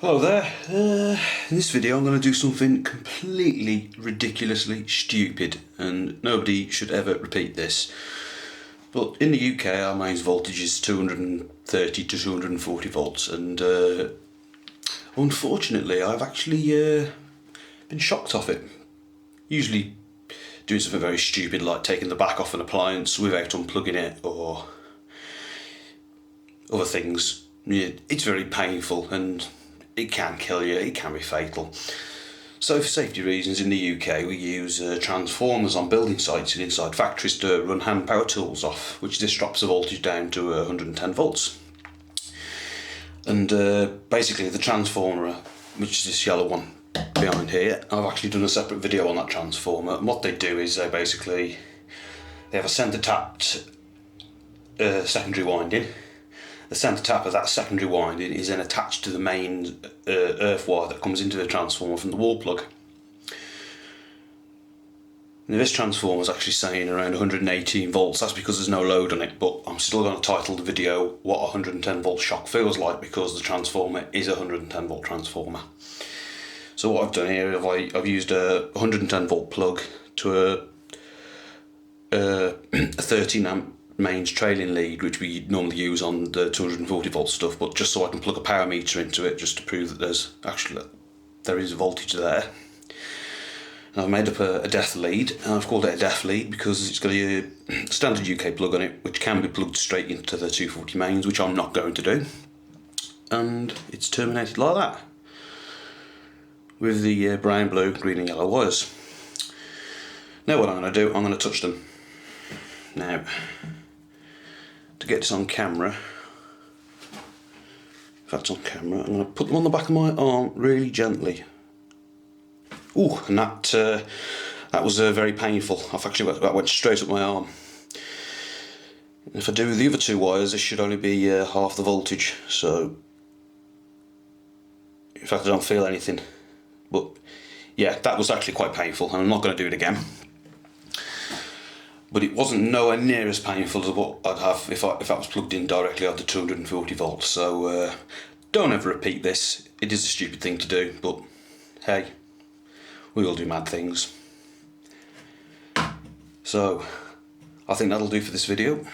Hello there. In this video I'm going to do something completely ridiculously stupid and nobody should ever repeat this. But in the UK our mains voltage is 230 to 240 volts and unfortunately I've actually been shocked off it. Usually doing something very stupid like taking the back off an appliance without unplugging it or other things. It's very painful and it can kill you, it can be fatal. So for safety reasons in the UK we use transformers on building sites and inside factories to run hand power tools off, which this drops the voltage down to 110 volts. And basically the transformer, which is this yellow one behind here, I've actually done a separate video on that transformer, and what they do is they have a centre tapped secondary winding. The centre tap of that secondary winding is then attached to the main earth wire that comes into the transformer from the wall plug. Now this transformer is actually saying around 118 volts, that's because there's no load on it, but I'm still going to title the video what a 110 volt shock feels like because the transformer is a 110 volt transformer. So what I've done here, I've used a 110 volt plug to a 13 amp mains trailing lead, which we normally use on the 240 volt stuff, but just so I can plug a power meter into it just to prove that there is voltage there. And I've made up a def lead, and I've called it a def lead because it's got a standard UK plug on it which can be plugged straight into the 240 mains, which I'm not going to do, and it's terminated like that with the brown, blue, green and yellow wires. Now what I'm going to do, I'm going to touch them. Now to get this on camera, if that's on camera, I'm going to put them on the back of my arm really gently. Ooh, and that was very painful. That went straight up my arm. And if I do the other two wires, this should only be half the voltage, so in fact I don't feel anything. But yeah, that was actually quite painful, and I'm not going to do it again. But it wasn't nowhere near as painful as what I'd have if that was plugged in directly onto 240 volts. So don't ever repeat this. It is a stupid thing to do, but hey, we all do mad things. So I think that'll do for this video.